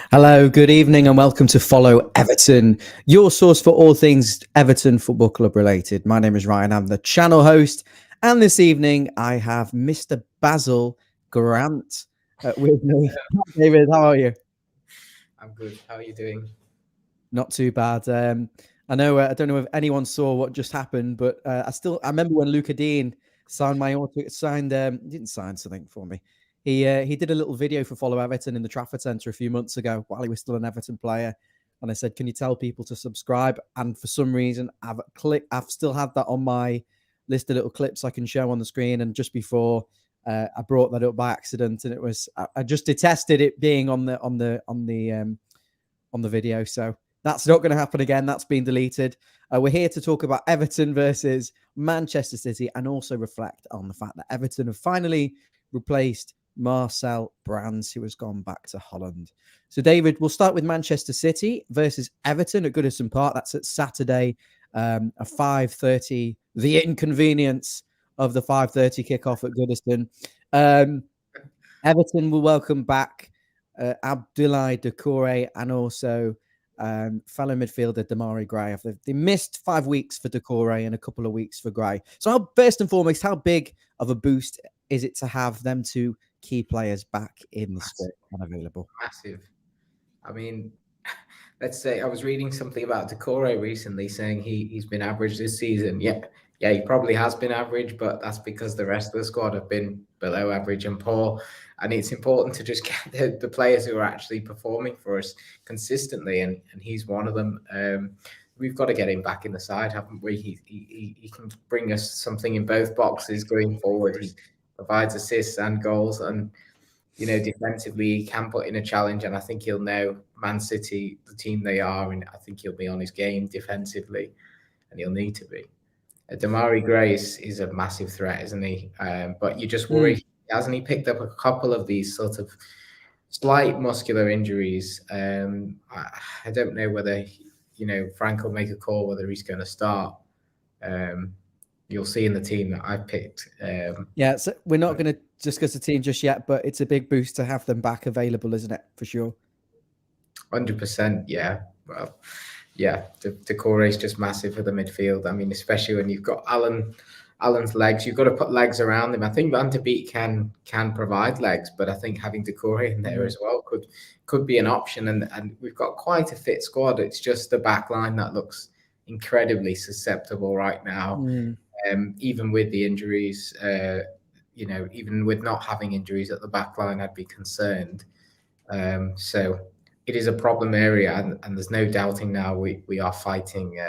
Hello, good evening, and welcome to Follow Everton, your source for all things Everton Football Club related. My name is Ryan, I'm the channel host, and this evening I have Mr. Basil Grant with me. David, how are you? I'm good. How are you doing? Not too bad. I know. I don't know if anyone saw what just happened, but I remember when Luca Dean signed didn't sign something for me. He did a little video for Follow Everton in the Trafford Centre a few months ago while he was still an Everton player, and I said, "Can you tell people to subscribe?" And for some reason, I've still had that on my list of little clips I can show on the screen. And just before I brought that up by accident, and I just detested it being on the video. So that's not going to happen again. That's been deleted. We're here to talk about Everton versus Manchester City and also reflect on the fact that Everton have finally replaced Marcel Brands, who has gone back to Holland. So, David, we'll start with Manchester City versus Everton at Goodison Park. That's at Saturday, a 5:30. The inconvenience of the 5:30 kickoff at Goodison. Everton will welcome back Abdoulaye Doucouré and also fellow midfielder Damari Gray. They missed 5 weeks for Doucouré and a couple of weeks for Gray. So first and foremost, how big of a boost is it to have them two key players back in the squad and available? Massive. I mean, let's say I was reading something about Doucouré recently saying he's been average this season. Yeah, he probably has been average, but that's because the rest of the squad have been below average and poor. And it's important to just get the players who are actually performing for us consistently, and he's one of them. We've got to get him back in the side, haven't we? He can bring us something in both boxes going forward. He provides assists and goals, and defensively he can put in a challenge, and I think he'll know Man City, the team they are, and I think he'll be on his game defensively, and he'll need to be. Damari Gray is a massive threat, isn't he? But you just worry, hasn't he picked up a couple of these sort of slight muscular injuries? I don't know whether Frank will make a call whether he's going to start. You'll see in the team that I've picked. So we're not going to discuss the team just yet, but it's a big boost to have them back available, isn't it? For sure. 100%. Yeah. Well, yeah. Doucouré is just massive for the midfield. I mean, especially when you've got Alan's legs, you've got to put legs around him. I think Van de Beek can provide legs, but I think having Doucouré in there as well could be an option. And we've got quite a fit squad. It's just the back line that looks incredibly susceptible right now. Even with the injuries, even with not having injuries at the back line, I'd be concerned. So it is a problem area, and there's no doubting now we are fighting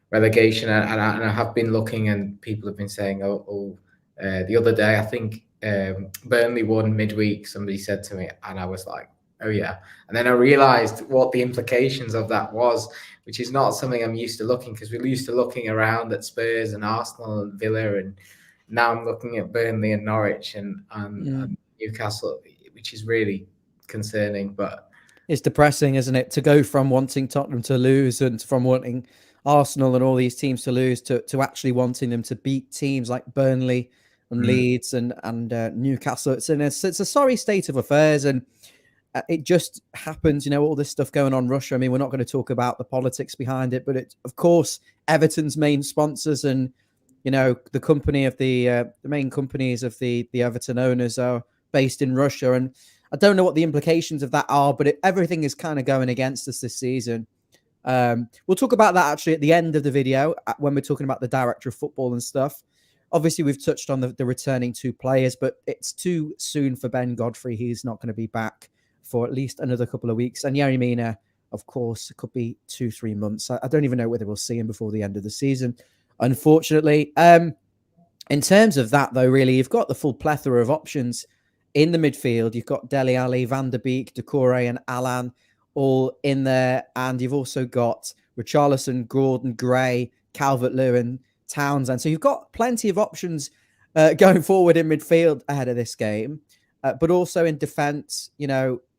relegation. And I have been looking, and people have been saying, the other day, I think Burnley won midweek, somebody said to me, and I was like, oh yeah. And then I realized what the implications of that was, which is not something I'm used to looking, because we're used to looking around at Spurs and Arsenal and Villa, and now I'm looking at Burnley and Norwich and Newcastle, which is really concerning. But it's depressing, isn't it, to go from wanting Tottenham to lose and from wanting Arsenal and all these teams to lose to actually wanting them to beat teams like Burnley and Leeds and Newcastle. It's a sorry state of affairs, and it just happens, all this stuff going on in Russia. I mean, we're not going to talk about the politics behind it, but it's, of course, Everton's main sponsors and, the company of the main companies of the Everton owners are based in Russia. And I don't know what the implications of that are, but everything is kind of going against us this season. We'll talk about that actually at the end of the video when we're talking about the director of football and stuff. Obviously, we've touched on the returning two players, but it's too soon for Ben Godfrey. He's not going to be back for at least another couple of weeks. And Yerry Mina, of course, it could be 2-3 months. I don't even know whether we'll see him before the end of the season, unfortunately. In terms of that, though, really, you've got the full plethora of options in the midfield. You've got Dele Alli, Van de Beek, Doucouré and Alan all in there. And you've also got Richarlison, Gordon, Gray, Calvert-Lewin, Townsend. So you've got plenty of options going forward in midfield ahead of this game. But also in defence,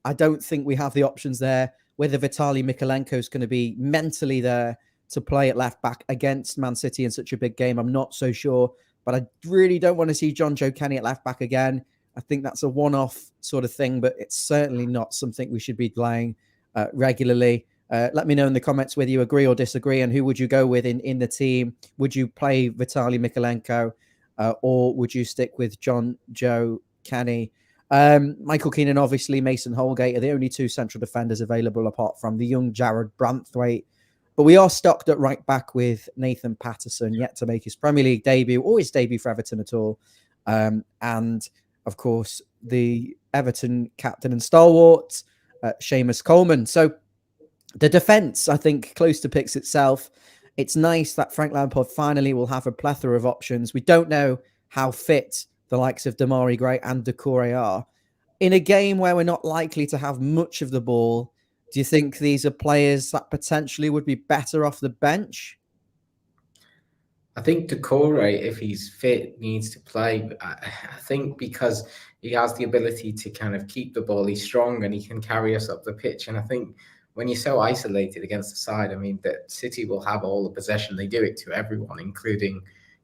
I don't think we have the options there, whether Vitaly Mikalenko is going to be mentally there to play at left back against Man City in such a big game. I'm not so sure, but I really don't want to see John Joe Kenny at left back again. I think that's a one-off sort of thing, but it's certainly not something we should be playing regularly. Let me know in the comments whether you agree or disagree, and who would you go with in the team? Would you play Vitaly Mikalenko, or would you stick with John Joe Kenny? Michael Keenan, obviously, Mason Holgate are the only two central defenders available apart from the young Jared Branthwaite. But we are stocked at right back with Nathan Patterson, yet to make his Premier League debut, or his debut for Everton at all. And, of course, the Everton captain and stalwart, Seamus Coleman. So the defence, I think, close to picks itself. It's nice that Frank Lampard finally will have a plethora of options. We don't know how fit the likes of Damari Gray and Doucouré are. In a game where we're not likely to have much of the ball, do you think these are players that potentially would be better off the bench? I think Doucouré, if he's fit, needs to play. I think because he has the ability to kind of keep the ball, he's strong and he can carry us up the pitch. And I think when you're so isolated against the side, I mean, that City will have all the possession. They do it to everyone, including,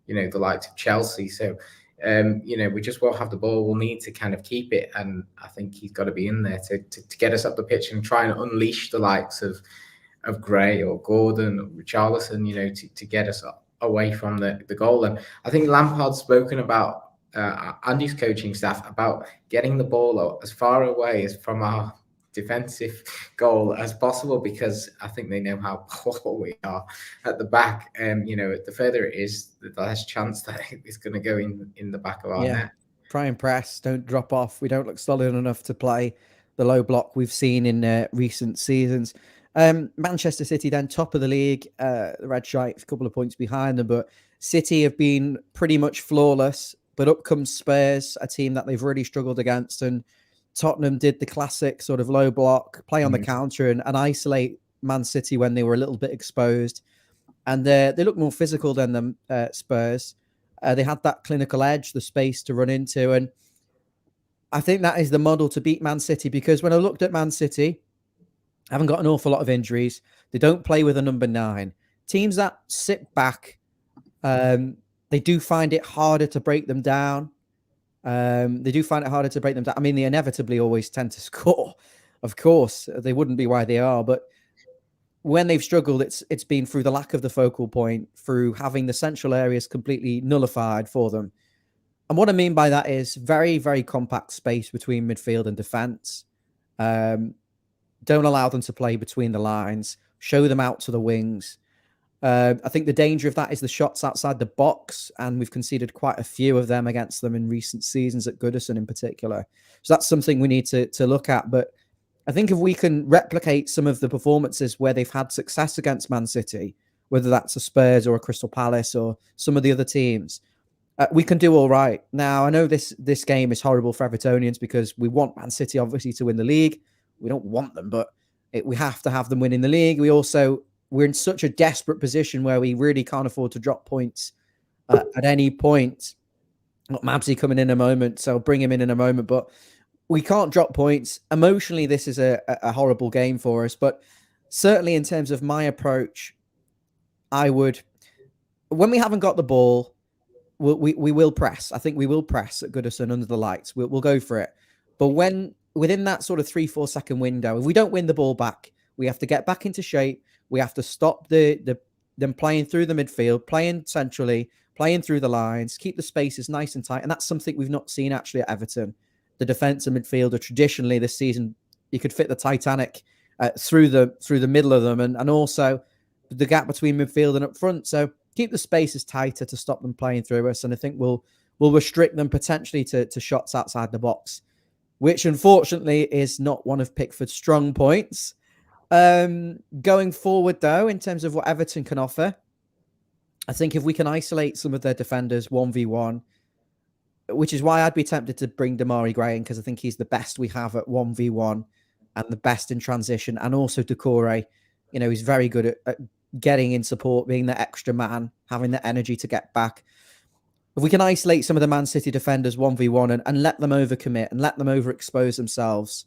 the likes of Chelsea. So, we just won't have the ball. We'll need to kind of keep it. And I think he's got to be in there to get us up the pitch and try and unleash the likes of Gray or Gordon or Richarlison, to get us up away from the goal. And I think Lampard's spoken about Andy's coaching staff about getting the ball as far away as from our defensive goal as possible, because I think they know how poor we are at the back. The further it is, the less chance that it's going to go in the back of our net. Try and press, don't drop off. We don't look solid enough to play the low block we've seen in recent seasons. Manchester City then top of the league, the Red Stripes a couple of points behind them, but City have been pretty much flawless. But up comes Spurs, a team that they've really struggled against, and Tottenham did the classic sort of low block, play on the counter and isolate Man City when they were a little bit exposed. And they look more physical than them, Spurs. They had that clinical edge, the space to run into. And I think that is the model to beat Man City, because when I looked at Man City, haven't got an awful lot of injuries. They don't play with a number 9. Teams that sit back, they do find it harder to break them down. I mean, they inevitably always tend to score. Of course, they wouldn't be why they are. But when they've struggled, it's been through the lack of the focal point, through having the central areas completely nullified for them. And what I mean by that is very, very compact space between midfield and defence. Don't allow them to play between the lines. Show them out to the wings. I think the danger of that is the shots outside the box, and we've conceded quite a few of them against them in recent seasons, at Goodison in particular. So that's something we need to look at. But I think if we can replicate some of the performances where they've had success against Man City, whether that's a Spurs or a Crystal Palace or some of the other teams, we can do all right. Now, I know this game is horrible for Evertonians because we want Man City, obviously, to win the league. We don't want them, but we have to have them winning the league. We're in such a desperate position where we really can't afford to drop points at any point. Got Mabsy coming in a moment, so I'll bring him in a moment, but we can't drop points. Emotionally, this is a horrible game for us, but certainly in terms of my approach, when we haven't got the ball, we will press. I think we will press at Goodison under the lights. We'll go for it. But within that sort of 3-4 second window, if we don't win the ball back, we have to get back into shape. We have to stop them playing through the midfield, playing centrally, playing through the lines, keep the spaces nice and tight. And that's something we've not seen actually at Everton. The defence and midfield are traditionally this season, you could fit the Titanic through the middle of them, and also the gap between midfield and up front. So keep the spaces tighter to stop them playing through us. And I think we'll restrict them potentially to shots outside the box, which unfortunately is not one of Pickford's strong points. Going forward, though, in terms of what Everton can offer, I think if we can isolate some of their defenders 1v1, which is why I'd be tempted to bring Damari Gray in, because I think he's the best we have at 1v1 and the best in transition. And also Doucouré, he's very good at getting in support, being the extra man, having the energy to get back. If we can isolate some of the Man City defenders 1v1 and let them overcommit and let them overexpose themselves,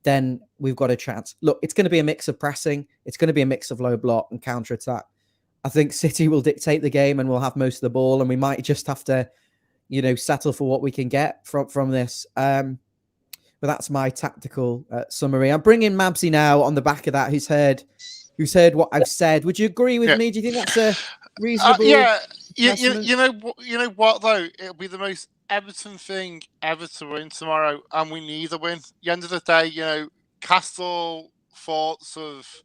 then we've got a chance. Look, it's going to be a mix of pressing. It's going to be a mix of low block and counter-attack. I think City will dictate the game and we'll have most of the ball, and we might just have to, settle for what we can get from this. But that's my tactical summary. I'm bringing Mabsy now on the back of that, who's heard what I've said. Would you agree with me? Do you think that's a reasonable? Yeah. You know what though? It'll be the most Everton thing ever to win tomorrow, and we need a win. At the end of the day, Castle thoughts of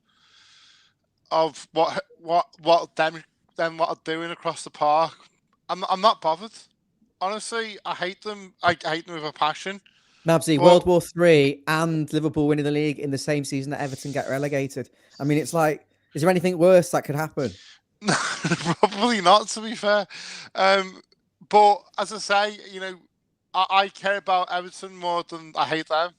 what them are doing across the park. I'm not bothered. Honestly, I hate them. I hate them with a passion. Mabsy, World War III and Liverpool winning the league in the same season that Everton get relegated. I mean, it's like, is there anything worse that could happen? Probably not, to be fair. But as I say, I care about Everton more than I hate them.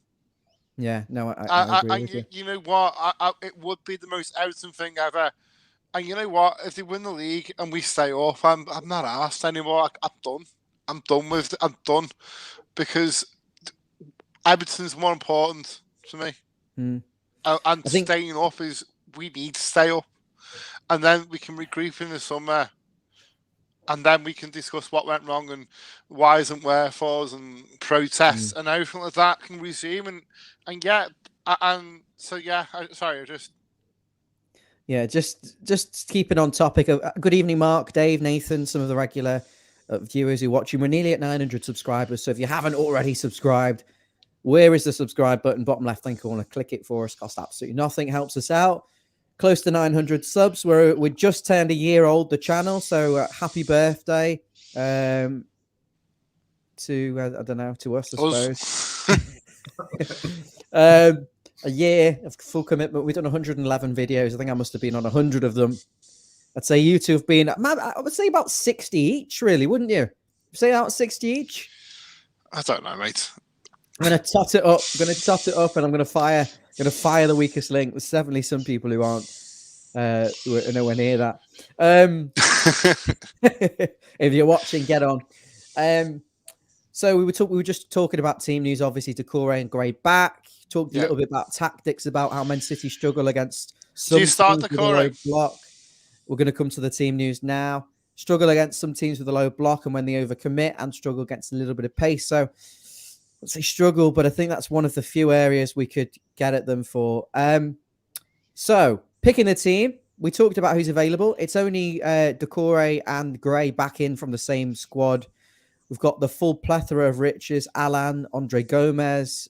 Yeah, no, I agree with you. You know what? It would be the most Everton thing ever. And you know what? If they win the league and we stay off, I'm not asked anymore. I'm done. I'm done because Everton's more important to me. And staying up is, we need to stay up. And then we can regroup in the summer. And then we can discuss what went wrong and whys and wherefores and protests and everything like that can resume. Just keeping on topic of good evening, Mark, Dave, Nathan, some of the regular viewers who watch you. We're nearly at 900 subscribers. So if you haven't already subscribed, where is the subscribe button? Bottom left hand corner. Click it for us. Costs absolutely nothing. Helps us out. Close to 900 subs. We just turned a year old, the channel. So happy birthday to I don't know, to us, I suppose. A year of full commitment. We've done 111 videos. I think I must have been on 100 of them. I'd say you two have been, I would say about 60 each, really, wouldn't you? Say about 60 each? I don't know, mate. I'm going to tot it up. And I'm going to fire the weakest link. There's definitely some people who aren't nowhere near that. If you're watching, get on. So we were just talking about team news. Obviously, Doucouré and Gray back. Talked a little bit about tactics, about how Man City struggle against some teams with a low block. We're going to come to the team news now. Struggle against some teams with a low block and when they overcommit, and struggle against a little bit of pace. So let's say struggle, but I think that's one of the few areas we could get at them for. So picking the team, we talked about who's available. It's only Doucouré and Gray back in from the same squad. We've got the full plethora of riches: Alan, Andre Gomez,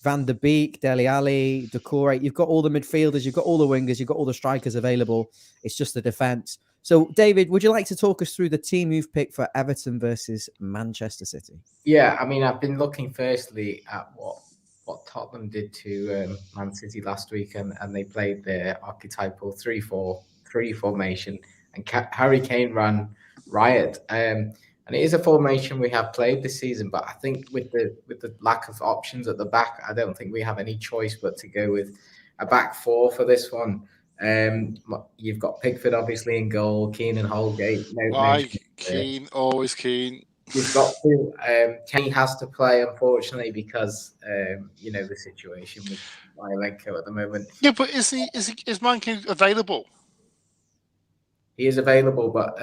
Van der Beek, Dele Alli, Doucouré. You've got all the midfielders, you've got all the wingers, you've got all the strikers available. It's just the defense. So, David, would you like to talk us through the team you've picked for Everton versus Manchester City? Yeah, I mean, I've been looking firstly at what Tottenham did to Man City last week, and they played their archetypal 3-4-3 formation, and Harry Kane ran riot. And it is a formation we have played this season, but I think with the lack of options at the back, I don't think we have any choice but to go with a back four for this one. You've got Pickford obviously in goal, Keane and Holgate. Keane, always Keane. You've got to. Kane has to play, unfortunately, because the situation with Myelenko at the moment. Yeah, but is Mankin available? He is available, but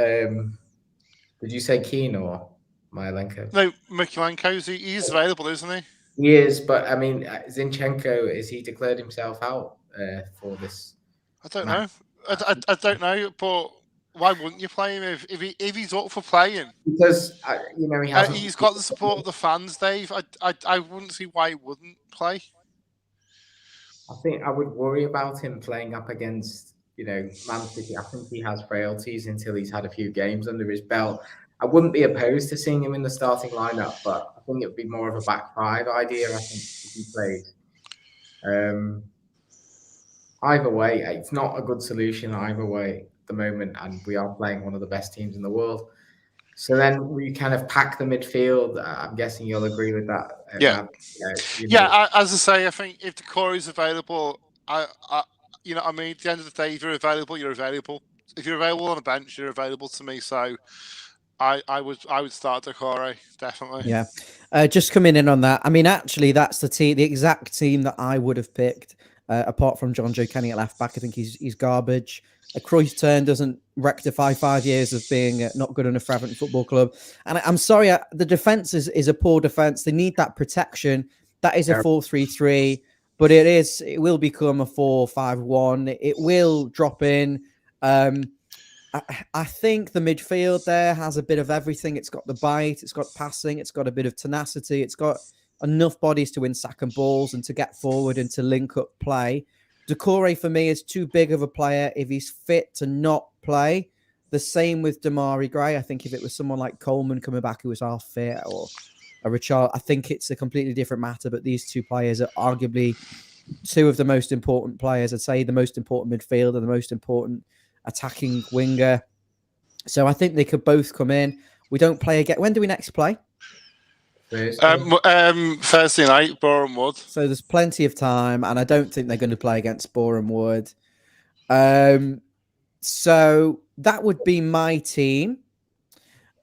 did you say Keane or Myelenko? No, Myelenko. He is available, isn't he? He is, but I mean, Zinchenko, is he declared himself out for this? I don't know. I don't know, but why wouldn't you play him if he's up for playing? Because he's got the support of the fans, Dave. I wouldn't see why he wouldn't play. I think I would worry about him playing up against Man City. I think he has frailties until he's had a few games under his belt. I wouldn't be opposed to seeing him in the starting lineup, but I think it would be more of a back five idea. I think if he played. Either way, it's not a good solution either way at the moment, and we are playing one of the best teams in the world. So then we kind of pack the midfield. I'm guessing you'll agree with that. As I say, I think if Doucouré is available, at the end of the day, if you're available, you're available. If you're available on a bench, you're available to me. So I would start Doucouré, definitely. Yeah. Just coming in on that. I mean, actually, that's the exact team that I would have picked. Apart from John Joe Kenny at left back, I think he's garbage. Cruyff's turn doesn't rectify 5 years of being not good enough for Everton Football Club. And I'm sorry, the defence is a poor defence. They need that protection. That is a 4-3-3, but it will become a 4-5-1. It will drop in. I think the midfield there has a bit of everything. It's got the bite, it's got passing, it's got a bit of tenacity, it's got enough bodies to win second balls and to get forward and to link up play. Doucouré for me is too big of a player if he's fit to not play. The same with Damari Gray. I think if it was someone like Coleman coming back who was half fit, or a Richard, I think it's a completely different matter. But these two players are arguably two of the most important players. I'd say the most important midfielder, the most important attacking winger. So I think they could both come in. We don't play again. When do we next play? Thursday night, Boreham Wood. So there's plenty of time, and I don't think they're going to play against Boreham Wood. So that would be my team,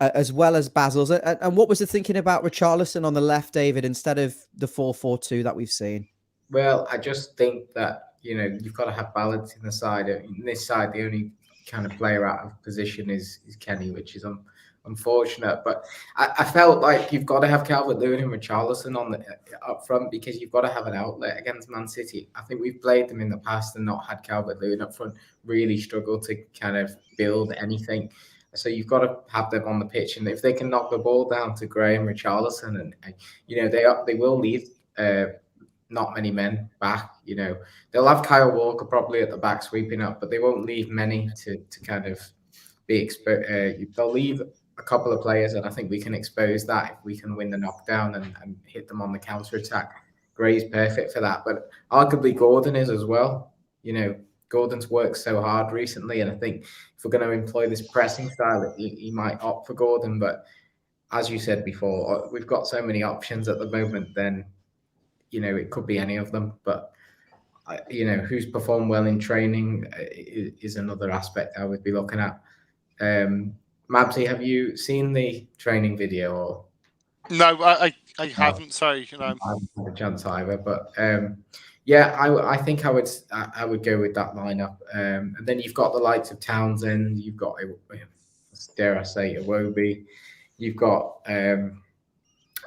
as well as Basil's. And what was the thinking about Richarlison on the left, David, instead of the 4-4-2 that we've seen? Well, I just think that, you've got to have balance in the side. In this side, the only kind of player out of position is Kenny, which is unfortunate. But I felt like you've got to have Calvert-Lewin and Richarlison up front, because you've got to have an outlet against Man City. I think we've played them in the past and not had Calvert-Lewin up front, really struggled to kind of build anything. So you've got to have them on the pitch, and if they can knock the ball down to Gray and Richarlison, and they will leave not many men back. They'll have Kyle Walker probably at the back sweeping up, but they won't leave many to kind of be exposed. They'll leave a couple of players, and I think we can expose that if we can win the knockdown and hit them on the counter attack. Gray's perfect for that, but arguably Gordon is as well. Gordon's worked so hard recently, and I think if we're going to employ this pressing style, he might opt for Gordon. But as you said before, we've got so many options at the moment. Then it could be any of them, but who's performed well in training is another aspect I would be looking at. Mabsy, have you seen the training video? Or no, I haven't. Sorry, I haven't had a chance either. But I think I would go with that lineup. And then you've got the likes of Townsend. You've got, dare I say, Iwobi. You've got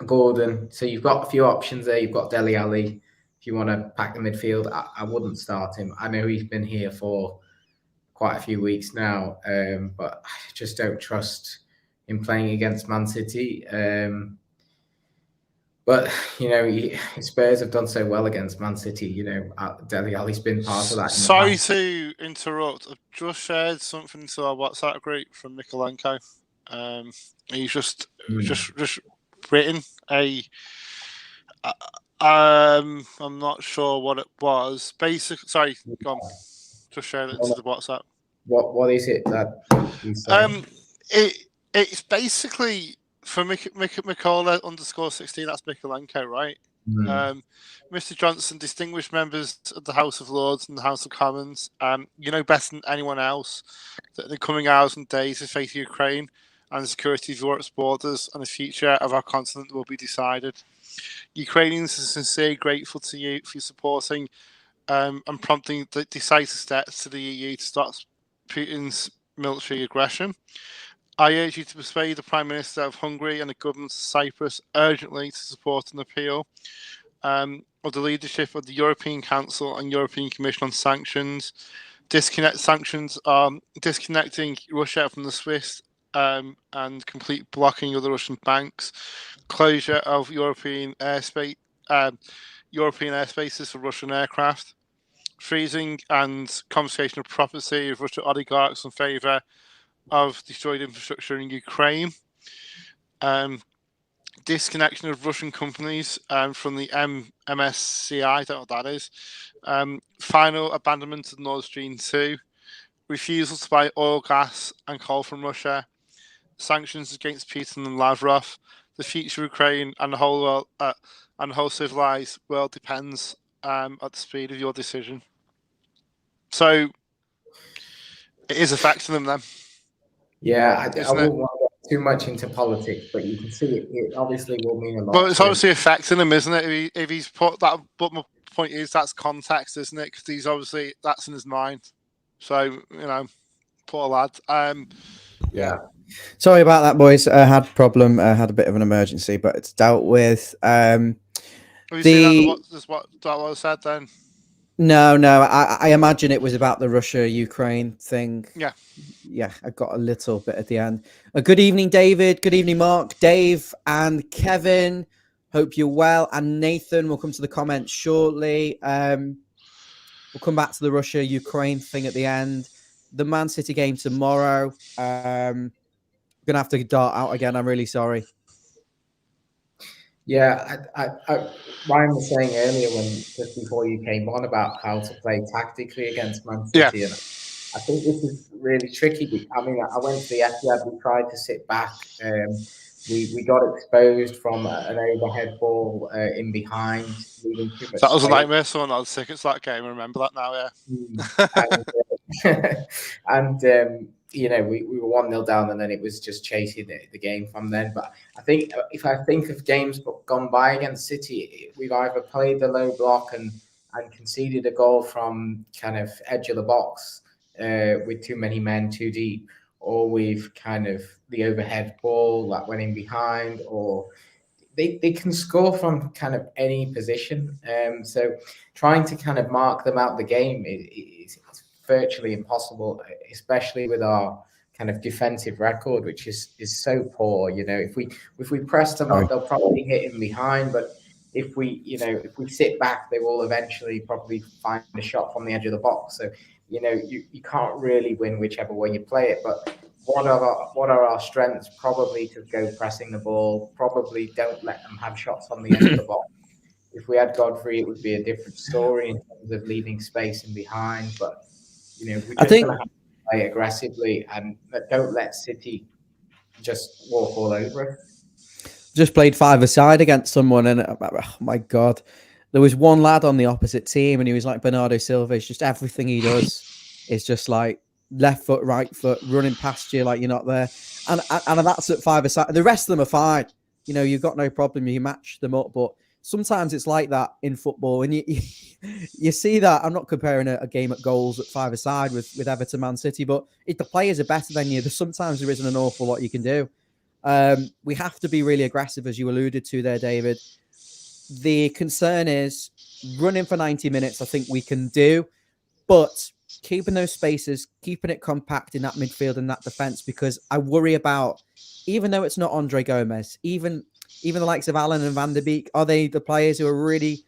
Gordon. So you've got a few options there. You've got Dele Alli. If you want to pack the midfield, I wouldn't start him. I know he's been here for quite a few weeks now, but I just don't trust him playing against Man City. But Spurs have done so well against Man City. Dele Alli's been part of that. Sorry to interrupt. I've just shared something to our WhatsApp group from Mikolenko. He's just written I'm not sure what it was. Sorry, go on. Just share it to the WhatsApp. What is it that he's saying? It's basically for Mikola _16. That's Mikolenko, right? Mr. Johnson, distinguished members of the House of Lords and the House of Commons, better than anyone else that in the coming hours and days to face Ukraine and the security of Europe's borders and the future of our continent will be decided. Ukrainians are sincerely grateful to you for supporting and prompting the decisive steps to the EU to stop Putin's military aggression. I urge you to persuade the Prime Minister of Hungary and the government of Cyprus urgently to support an appeal of the leadership of the European Council and European Commission on sanctions. Sanctions are disconnecting Russia from the SWIFT and complete blocking of the Russian banks, closure of European airspaces for Russian aircraft, freezing and confiscation of property of Russian oligarchs in favour of destroyed infrastructure in Ukraine, disconnection of Russian companies from the MSCI, I don't know what that is, final abandonment of Nord Stream 2, refusal to buy oil, gas and coal from Russia, sanctions against Putin and Lavrov, the future of Ukraine and the whole world, and the whole civilized world depends at the speed of your decision. So it is affecting them then. Yeah, I wouldn't want to get too much into politics, but you can see it obviously will mean a lot. Well, it's obviously affecting him, isn't it? If he's put point is that's context, isn't it? Because he's obviously that's in his mind. So poor lad. Yeah. Sorry about that, boys. Had a problem. Had a bit of an emergency, but it's dealt with. Have you seen what Thelwell said then? No. I imagine it was about the Russia-Ukraine thing. Yeah. I got a little bit at the end. Good evening, David. Good evening, Mark, Dave, and Kevin. Hope you're well. And Nathan will come to the comments shortly. We'll come back to the Russia-Ukraine thing at the end. The Man City game tomorrow. Gonna have to dart out again. I'm really sorry. Yeah, Ryan was saying earlier just before you came on about how to play tactically against Man City, and I think this is really tricky. I mean, I went to the Etihad. We tried to sit back. We got exposed from an overhead ball in behind, leaving too much. That was space. a nightmare. Someone had tickets to that game. I remember that now. Yeah. We were 1-0 down, and then it was just chasing the game from then. But I think if I think of games gone by against City, we've either played the low block and conceded a goal from kind of edge of the box with too many men too deep, or we've kind of the overhead ball that went in behind, or they can score from kind of any position. So trying to kind of mark them out the game is virtually impossible, especially with our kind of defensive record, which is so poor. If we press them up, they'll probably hit in behind, but if we sit back, they will eventually probably find a shot from the edge of the box. So you can't really win whichever way you play it. But what are our strengths? Probably to go pressing the ball. Probably don't let them have shots on the edge of the box. If we had Godfrey, it would be a different story in terms of leaving space in behind. But we're just going to have to play aggressively and don't let City just walk all over us. Just played 5-a-side against someone, and oh my God, there was one lad on the opposite team, and he was like Bernardo Silva. It's just everything he does is just like left foot, right foot, running past you like you're not there. And that's at 5-a-side. The rest of them are fine. You've got no problem. You match them up, but sometimes it's like that in football, and you see that. I'm not comparing a game at goals at 5-a-side with Everton, Man City, but if the players are better than you, sometimes there isn't an awful lot you can do. We have to be really aggressive, as you alluded to there, David. The concern is running for 90 minutes. I think we can do, but keeping those spaces, keeping it compact in that midfield and that defense, because I worry about, even though it's not Andre Gomez, even the likes of Allen and Van der Beek, are they the players who are really,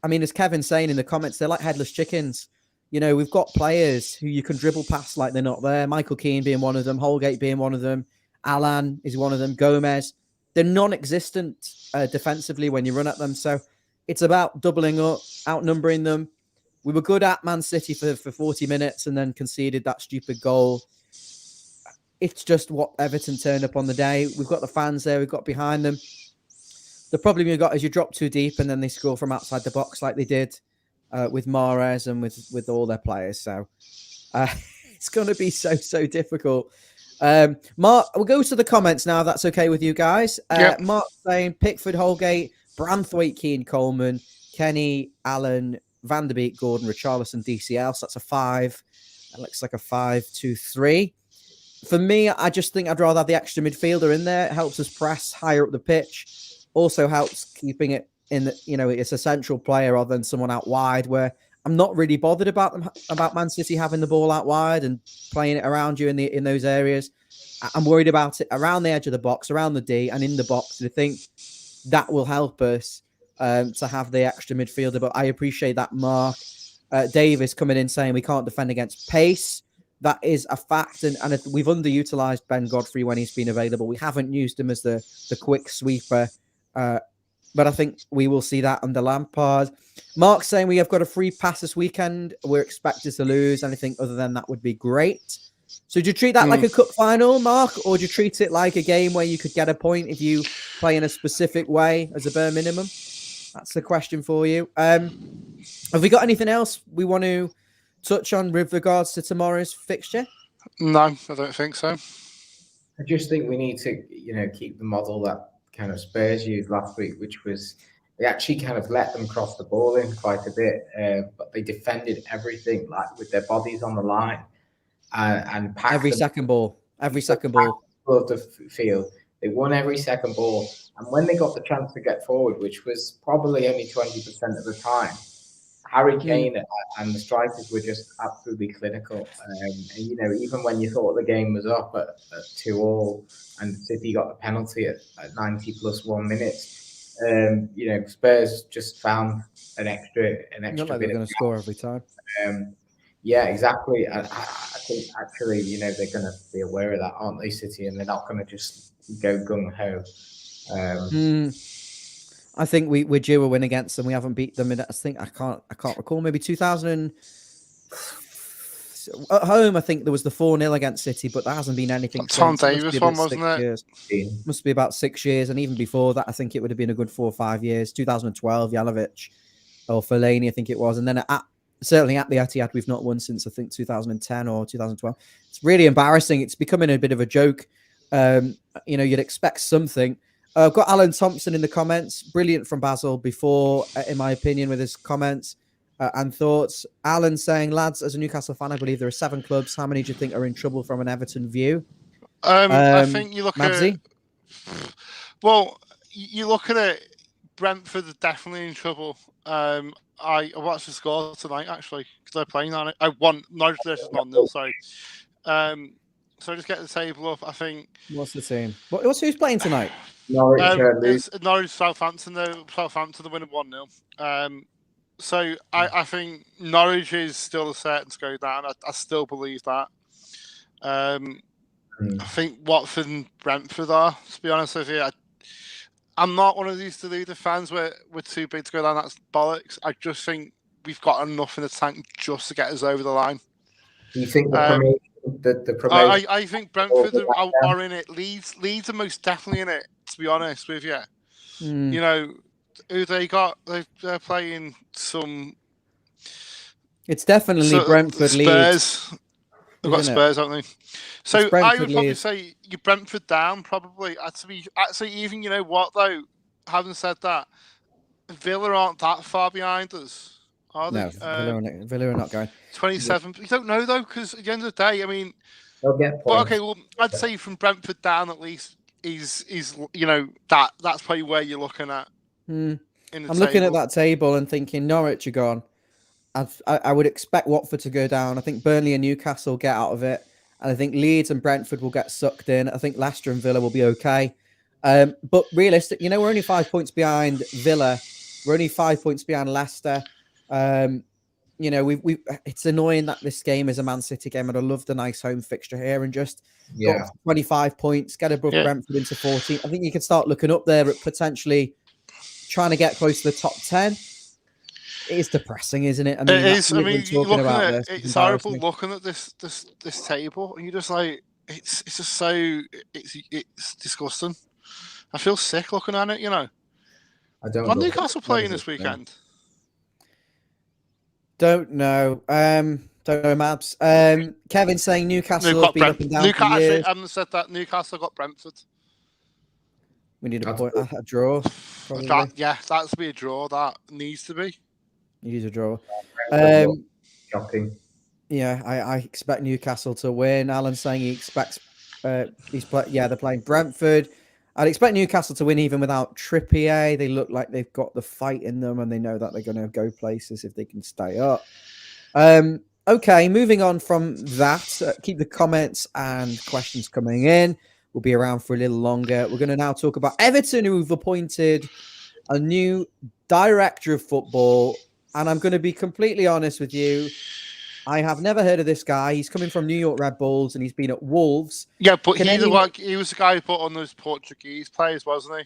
I mean, as Kevin's saying in the comments, they're like headless chickens. We've got players who you can dribble past like they're not there. Michael Keane being one of them, Holgate being one of them, Alan is one of them, Gomez. They're non-existent defensively when you run at them. So it's about doubling up, outnumbering them. We were good at Man City for 40 minutes and then conceded that stupid goal. It's just what Everton turned up on the day. We've got the fans there. We've got behind them. The problem you've got is you drop too deep and then they score from outside the box like they did with Mahrez and with all their players. So it's going to be so difficult. Mark, we'll go to the comments now, if that's okay with you guys. Mark saying Pickford, Holgate, Branthwaite, Keane, Coleman, Kenny, Allen, Van der Beek, Gordon, Richarlison, DCL. So that's a 5. That looks like a 5-2-3. For me, I just think I'd rather have the extra midfielder in there. It helps us press higher up the pitch. Also helps keeping it in the, it's a central player rather than someone out wide, where I'm not really bothered about Man City having the ball out wide and playing it around you in those areas. I'm worried about it around the edge of the box, around the D, and in the box. And I think that will help us to have the extra midfielder. But I appreciate that, Mark. Davis coming in saying we can't defend against pace. That is a fact, and we've underutilized Ben Godfrey when he's been available. We haven't used him as the quick sweeper. But I think we will see that under Lampard. Mark's saying we have got a free pass this weekend. We're expected to lose. Anything other than that would be great. So do you treat that like a cup final, Mark? Or do you treat it like a game where you could get a point if you play in a specific way as a bare minimum? That's the question for you. Have we got anything else we want to touch on with regards to tomorrow's fixture? No, I don't think so. I just think we need to, keep the model that kind of Spurs used last week, which was They actually kind of let them cross the ball in quite a bit, but they defended everything like with their bodies on the line and packed Every them second ball. Every second ball. of the field. They won every second ball, and when they got the chance to get forward, which was probably only 20% of the time, Harry Kane and the strikers were just absolutely clinical. And you know, even when you thought the game was up at 2-2, and City got the penalty at 90 plus 1 minute, you know, Spurs just found an extra Not like bit they're going of to score every time. yeah, exactly. I think actually, you know, they're going to be aware of that, aren't they, City? And they're not going to just go gung ho. I think we're due a win against them. We haven't beat them in. I think I can't recall. Maybe 2000 at home. I think there was the 4-0 against City, but there hasn't been anything. Tom since. Davis one, wasn't it? Years. Must be about 6 years, and even before that, I think it would have been a good 4 or 5 years. 2012, Jalovic or Fellaini, I think it was, and then certainly at the Etihad, we've not won since I think 2010 or 2012. It's really embarrassing. It's becoming a bit of a joke. You know, you'd expect something. I've got Alan Thompson in the comments. Brilliant from Basil before, in my opinion, with his comments and thoughts. Alan saying, lads, as a Newcastle fan, I believe there are 7 clubs. How many do you think are in trouble from an Everton view? I think you look Mabsy? at... Well, you look at it, Brentford are definitely in trouble. I watched the score tonight, actually, because they're playing on it. I won Norwich versus 0-0, sorry. So just get the table up, I think. What's the team? Who's playing tonight? Norwich, it's Norwich Southampton, though. Southampton are winning 1-0. So I think Norwich is still certain to go down. I still believe that. I think Watford and Brentford are, to be honest with you. I'm not one of these deluded fans where we're too big to go down. That's bollocks. I just think we've got enough in the tank just to get us over the line. Do you think the promotion? I think Brentford are in it. Leeds are most definitely in it, to be honest with you. You know, who they got? They're playing some... It's definitely Brentford, Spurs. Leeds. They've got Spurs, haven't they? So I would probably say you Brentford down, probably. Actually, even, you know what, though, having said that, Villa aren't that far behind us, are they? No, Villa are not going. 27. You don't know, though, because at the end of the day, I mean... They'll get points. But, okay, well, I'd say from Brentford down, at least, is you know, that's probably where you're looking at. I'm looking at that table and thinking Norwich are gone. I would expect Watford to go down. I think Burnley and Newcastle get out of it. And I think Leeds and Brentford will get sucked in. I think Leicester and Villa will be okay. But realistic, you know, we're only 5 points behind Villa. We're only 5 points behind Leicester. You know, it's annoying that this game is a Man City game, and I love the nice home fixture here and just got 25 points, get above Brentford into 14. I think you can start looking up there at potentially trying to get close to the top 10. It is depressing, isn't it? I mean, it is. I mean, you're looking at it's horrible looking at this table, and you're just like, it's just so it's disgusting. I feel sick looking at it. You know. I don't. Are Newcastle playing this weekend? Don't know. Don't know, Mabs. Kevin saying Newcastle have been up and down. Newcastle, actually, I haven't said that. Newcastle got Brentford. We need a draw. That's to be a draw. That needs to be. Needs a draw. Shocking. Yeah, I expect Newcastle to win. Alan's saying he expects they're playing Brentford. I'd expect Newcastle to win even without Trippier. They look like they've got the fight in them, and they know that they're going to go places if they can stay up. Okay, moving on from that. Keep the comments and questions coming in. We'll be around for a little longer. We're going to now talk about Everton, who've appointed a new director of football. And I'm going to be completely honest with you. I have never heard of this guy. He's coming from New York Red Bulls, and he's been at Wolves. Yeah, but he was the guy who put on those Portuguese players, wasn't he?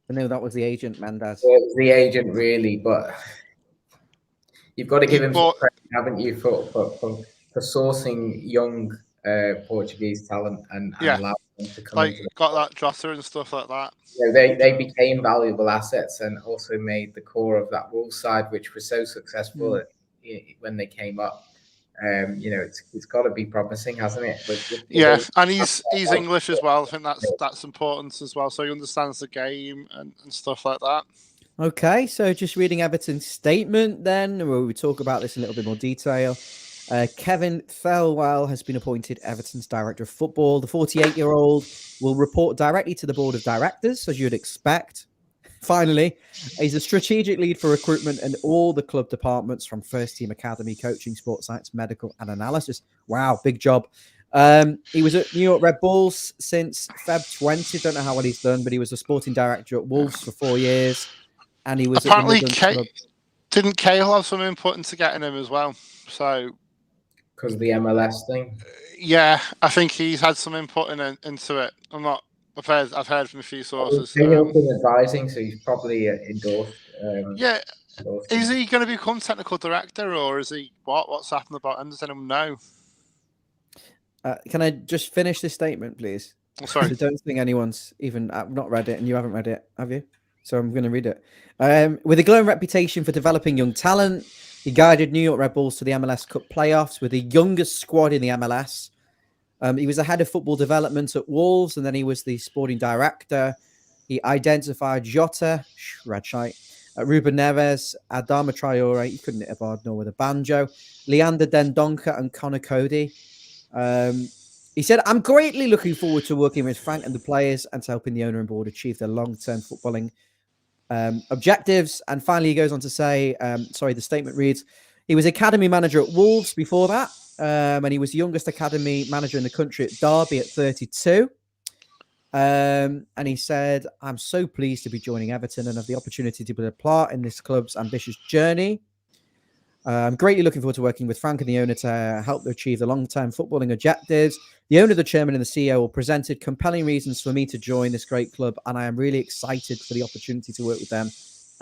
I know that was the agent, Mendes. Yeah, it was the agent, really, but you've got to give him some credit, haven't you, for sourcing young Portuguese talent and allowing them to come into got that Jota and stuff like that. You know, they became valuable assets and also made the core of that Wolves side, which was so successful when they came up. You know, it's got to be promising, hasn't it? And he's English as well. I think that's important as well. So he understands the game and stuff like that. Okay, so just reading Everton's statement then, where we talk about this in a little bit more detail. Kevin Thelwell has been appointed Everton's Director of Football. The 48-year-old will report directly to the Board of Directors, as you'd expect. Finally, he's a strategic lead for recruitment and all the club departments, from first team academy, coaching, sports science, medical, and analysis. Wow, big job. He was at New York Red Bulls since Feb 20. Don't know how well he's done, but he was a sporting director at Wolves for 4 years. And he was apparently at the Midlands club. Didn't Cahill have some input into getting him as well? So because of the MLS thing. Yeah, I think he's had some input into it. I've heard from a few sources. Cahill's been advising, so he's probably endorsed. Yeah, endorsed is him. he going to become technical director, or is he what's happened about him? Does anyone know? Can I just finish this statement, please? Oh, sorry. So don't think anyone's even. I've not read it, and you haven't read it, have you? So I'm going to read it. With a glowing reputation for developing young talent, he guided New York Red Bulls to the MLS Cup playoffs with the youngest squad in the MLS. He was the head of football development at Wolves, and then he was the sporting director. He identified Jota, Ruben Neves, Adama Traore, he couldn't hit a Bardnor with a banjo, Leander Dendonka, and Connor Cody. He said, "I'm greatly looking forward to working with Frank and the players and to helping the owner and board achieve their long-term footballing objectives." And finally, he goes on to say, the statement reads, he was academy manager at Wolves before that, and he was the youngest academy manager in the country at Derby at 32. And he said, "I'm so pleased to be joining Everton and have the opportunity to play a part in this club's ambitious journey. I'm greatly looking forward to working with Frank and the owner to help achieve the long-term footballing objectives. The owner, the chairman, and the CEO all presented compelling reasons for me to join this great club, and I am really excited for the opportunity to work with them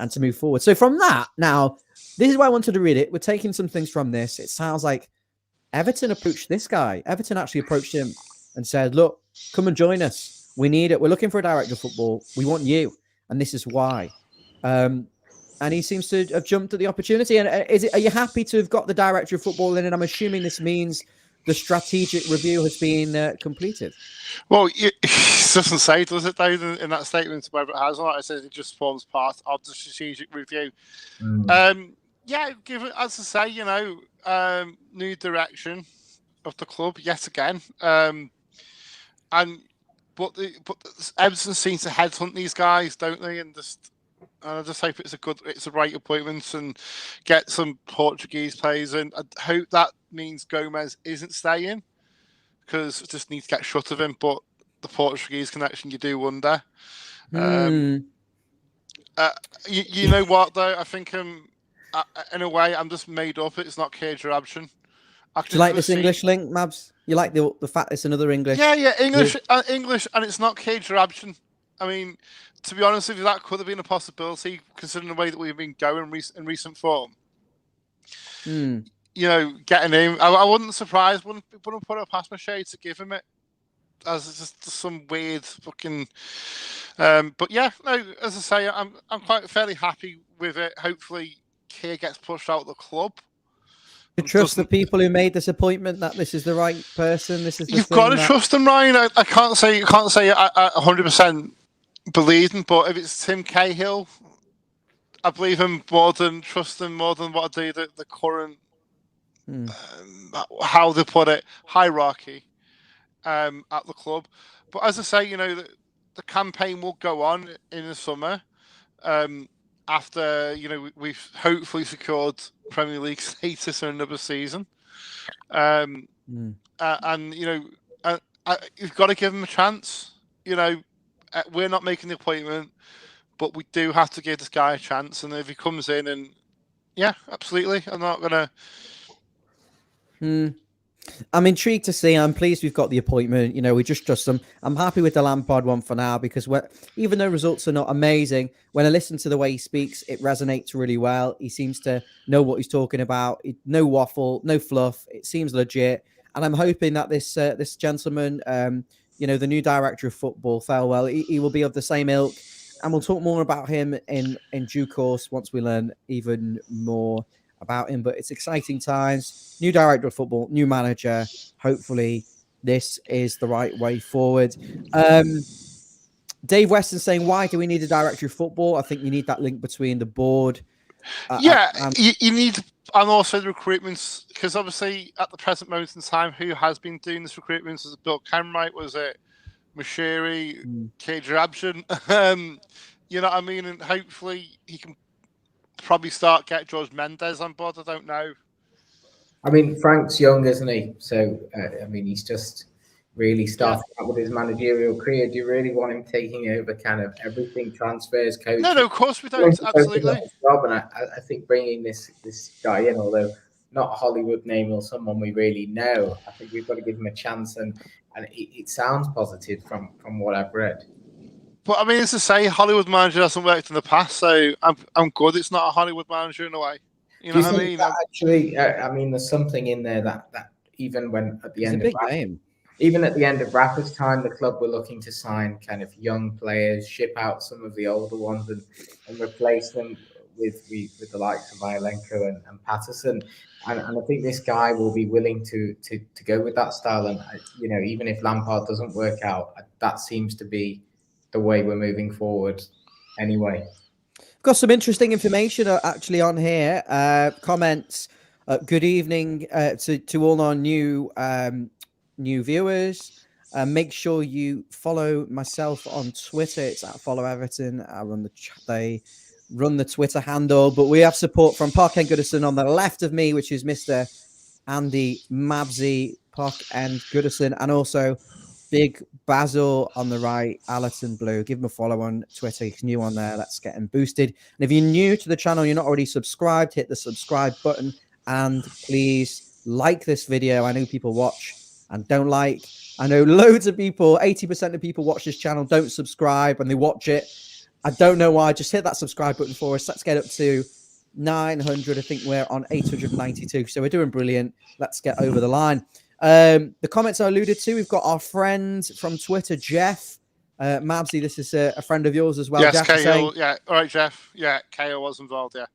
and to move forward." So from that, now, this is why I wanted to read it. We're taking some things from this. It sounds like Everton approached this guy. Everton actually approached him and said, "Look, come and join us. We need it. We're looking for a director of football. We want you, and this is why." And he seems to have jumped at the opportunity. And are you happy to have got the director of football in? And I'm assuming this means the strategic review has been completed. Well, it doesn't say, does it, though, in that statement, whether it has or not? It says it just forms part of the strategic review. Yeah, given, as I say, new direction of the club yet again. But Everton seem to headhunt these guys, don't they? And I just hope it's a right appointment and get some Portuguese players in. I hope that means Gomez isn't staying, because it just needs to get shut of him. But the Portuguese connection, you do wonder. You know what, though? I think in a way, I'm just made up. It's not Cage or Abshin. Do you like this English link, Mabs? You like the fact it's another English? Yeah, English, and it's not Cage or Abshin. I mean, to be honest with you, that could have been a possibility, considering the way that we've been going in recent form. You know, getting him, I wouldn't surprise, wouldn't put it past my shade to give him it, as it's just some weird fucking. But yeah, no, as I say, I'm quite fairly happy with it. Hopefully, Keir gets pushed out of the club. You trust the people who made this appointment that this is the right person. You've got to trust them, Ryan. I can't say I 100% believe him, but if it's Tim Cahill, I believe him more than trust him more than what I do the current how they put it, hierarchy at the club. But as I say, the campaign will go on in the summer. After we've hopefully secured Premier League status for another season, and you've got to give him a chance. We're not making the appointment, but we do have to give this guy a chance. And if he comes in, and yeah, absolutely, I'm not gonna. I'm intrigued to see. I'm pleased we've got the appointment. We just trust them. I'm happy with the Lampard one for now, because even though results are not amazing, when I listen to the way he speaks, it resonates really well. He seems to know what he's talking about. No waffle, no fluff. It seems legit. And I'm hoping that this gentleman, the new director of football, Thelwell, he will be of the same ilk. And we'll talk more about him in due course once we learn even more about him. But it's exciting times. New director of football, new manager. Hopefully this is the right way forward. Dave Weston saying, why do we need a director of football? I think you need that link between the board. You need, and also the recruitments, because obviously at the present moment in time, who has been doing this recruitment? Was it Bill Kenwright? Was it Mashiri, Kajrabjan? You know what I mean? And hopefully he can probably get George Mendes on board. I don't know. I mean, Frank's young, isn't he? So, I mean, he's just really starting out with his managerial career. Do you really want him taking over kind of everything, transfers, coaching? No, of course we don't. Absolutely. Job, and I think bringing this guy in, although not a Hollywood name or someone we really know, I think we've got to give him a chance. And it sounds positive from what I've read. But I mean, as I say, Hollywood manager hasn't worked in the past, so I'm good. It's not a Hollywood manager in a way. You know what I mean? Actually, I mean, there's something in there that even when at the end of even at the end of Rafa's time, the club were looking to sign kind of young players, ship out some of the older ones, and replace them with the likes of Iolenko and Patterson. And I think this guy will be willing to go with that style. And you know, even if Lampard doesn't work out, that seems to be the way we're moving forward. Anyway. Got some interesting information actually on here. Comments. Good evening to all our new viewers. Make sure you follow myself on Twitter. It's at Follow Everton. They run the Twitter handle, but we have support from Park and Goodison on the left of me, which is Mr. Andy Mabsy, Park and Goodison, and also Big Basil on the right, Allerton Blue. Give him a follow on Twitter. He's new on there. Let's get him boosted. And if you're new to the channel, you're not already subscribed, hit the subscribe button and please like this video. I know people watch and don't like. I know loads of people, 80% of people watch this channel, don't subscribe and they watch it. I don't know why. Just hit that subscribe button for us. Let's get up to 900. I think we're on 892. So we're doing brilliant. Let's get over the line. The comments I alluded to, we've got our friend from Twitter, Jeff. Mabsy, this is a friend of yours as well. Yes, Jeff KO. Yeah, all right, Jeff. Yeah, KO was involved, yeah.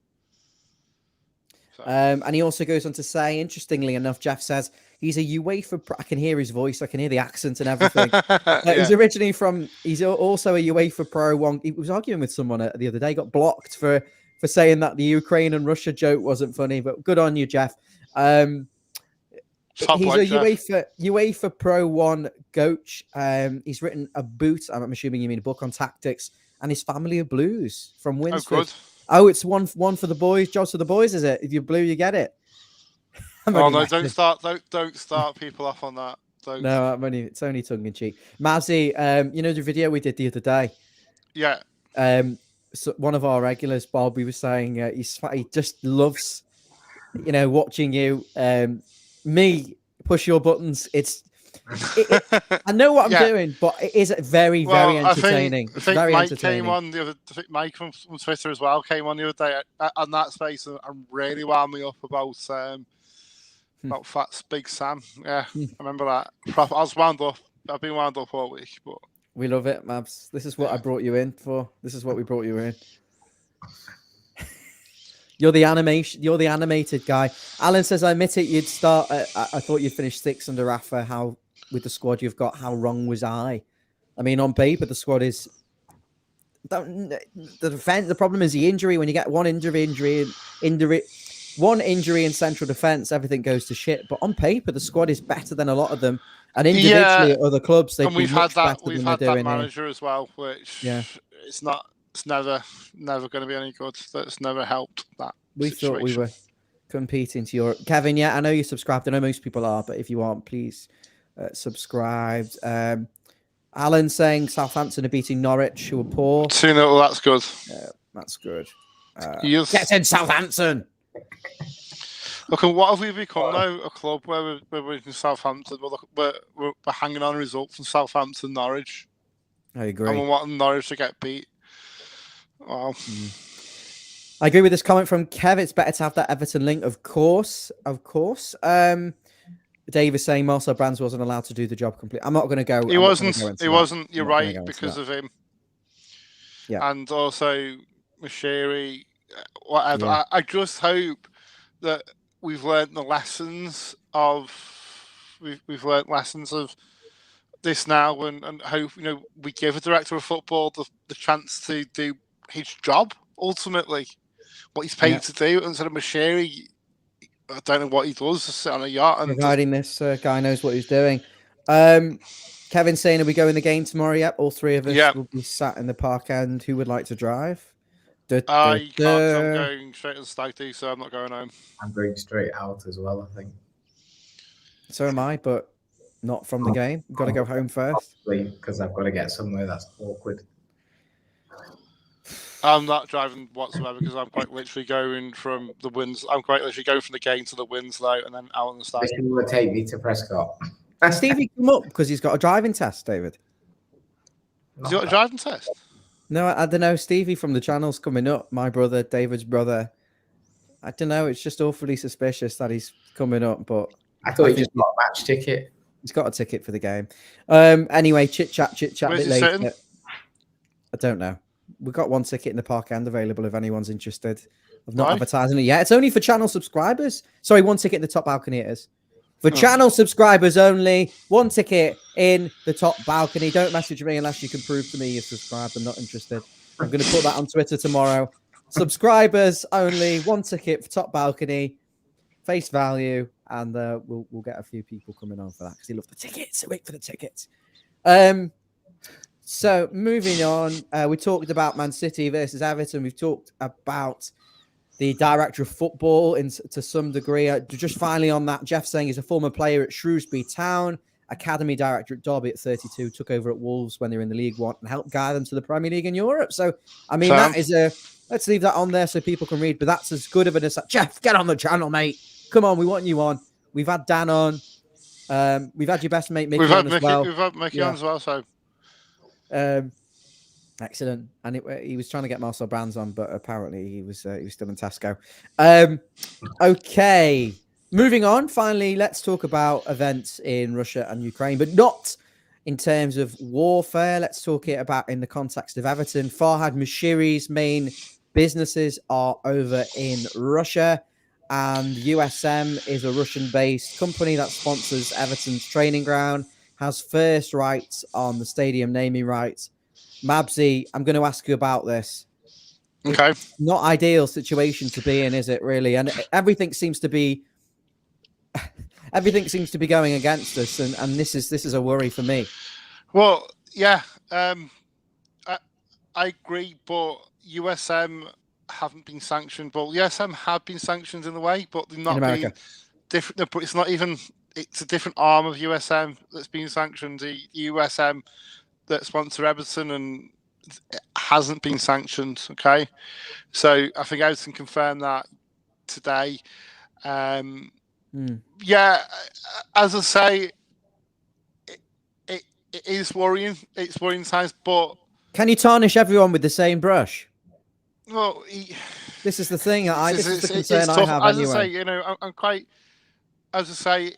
So. And he also goes on to say, interestingly enough, Jeff says he's a UEFA pro. I can hear his voice. I can hear the accent and everything. Yeah. He's originally he's also a UEFA Pro one. He was arguing with someone the other day, got blocked for saying that the Ukraine and Russia joke wasn't funny, but good on you, Jeff. He's a UEFA Pro 1 coach. He's written a boot, I'm assuming you mean a book on tactics, and his family of blues from Winsford. Oh, good. Oh, it's one for the boys. Jobs for the boys, is it? If you're blue, you get it. Oh no! Don't start people off on that. Don't. No, it's only tongue in cheek. Mazzy, you know the video we did the other day. Yeah. So one of our regulars, Bob, he was saying he just loves, watching you. Me push your buttons. I know what I'm doing, but it is very entertaining. I think very Mike entertaining. came on the other. I think Mike from Twitter as well came on the other day on that space and really wound me up about Fat Big Sam. Yeah, I remember that. I was wound up. I've been wound up all week, but we love it, Mabs. This is what I brought you in for. This is what we brought you in. You're the animated guy. Alan says, I admit it, you'd start. I thought you'd finish 6th under Rafa. How with the squad you've got? How wrong was I? I mean, on paper, the squad is. The defense. The problem is the injury. When you get one injury in central defense, everything goes to shit. But on paper, the squad is better than a lot of them. And individually at other clubs, they've been much better than they're doing here. We've had that manager as well, which it's not. It's never going to be any good. That's never helped that. We thought we were competing to Europe. Kevin, I know you're subscribed. I know most people are, but if you aren't, please subscribe. Alan saying Southampton are beating Norwich, who are poor. 2-0, that's good. That's good. Get in Southampton. Look, and what have we become now? A club where we're in Southampton. We're hanging on a result from Southampton, Norwich. I agree. And we're wanting Norwich to get beat. Wow. I agree with this comment from Kev. It's better to have that Everton link, of course. Dave is saying Marcel Brands wasn't allowed to do the job completely. I'm not going to go. He wasn't. You're right, because of him. Yeah. And also Mashiri, whatever. Yeah. I just hope that we've learned the lessons of. We've learned lessons of this now and hope we give a director of football the chance to do his job ultimately, what he's paid to do, instead of Mashiri. I don't know what he does, just sit on a yacht and providing this guy knows what he's doing. Kevin saying, are we going the game tomorrow? Yep, all three of us will be sat in the park end. Who would like to drive? You can't, 'cause I'm going straight to the stag do, so I'm not going home. I'm going straight out as well, I think. So am I, but not from the game. Got to go home first. Because I've got to get somewhere that's awkward. I'm not driving whatsoever because I'm quite literally going from the Wins. I'm quite literally going from the game to the Winslow and then out on the stag. This will take me to Prescott. Stevie come up because he's got a driving test, David. Has he got a driving test? No, I don't know. Stevie from the channel's coming up. My brother, David's brother. I don't know. It's just awfully suspicious that he's coming up, but I thought he just got a match ticket. He's got a ticket for the game. Anyway, chit chat a bit later. Sitting? I don't know. We've got one ticket in the park end available if anyone's interested. I've not advertising it yet. It's only for channel subscribers. Sorry, one ticket in the top balcony it is. For channel subscribers only, one ticket in the top balcony. Don't message me unless you can prove to me you've subscribed. I'm not interested. I'm going to put that on Twitter tomorrow. Subscribers only, one ticket for top balcony, face value, and we'll get a few people coming on for that because they love the tickets. So wait for the tickets. So moving on, we talked about Man City versus Everton. We've talked about the director of football to some degree. Just finally on that, Jeff saying he's a former player at Shrewsbury Town, academy director at Derby at 32, took over at Wolves when they were in the League One and helped guide them to the Premier League in Europe. So, I mean, that is let's leave that on there so people can read, but that's as good of an aside. Jeff, get on the channel, mate. Come on, we want you on. We've had Dan on. We've had your best mate Mickey on as well. We've had Mickey on as well, so. Excellent. And he was trying to get Marcel Brands on, but apparently he was still in Tesco. Okay, moving on. Finally, let's talk about events in Russia and Ukraine, but not in terms of warfare. Let's talk it about in the context of Everton. Farhad Moshiri's main businesses are over in Russia, and USM is a Russian-based company that sponsors Everton's training ground, has first rights on the stadium naming rights. Mabsy, I'm going to ask you about this. Okay. It's not ideal situation to be in, is it really? And everything seems to be going against us, and this is a worry for me. Well, yeah, I agree, but USM haven't been sanctioned. But USM have been sanctioned in a way, but they've not been different. But it's not even. It's a different arm of USM that's been sanctioned. The USM that sponsor Everton and it hasn't been sanctioned. Okay, so I think Everton confirmed that today. Yeah, as I say, it is worrying. It's worrying times, but can you tarnish everyone with the same brush? Well, this is the thing. This is the concern I have. As anyway. I say, I'm quite. As I say,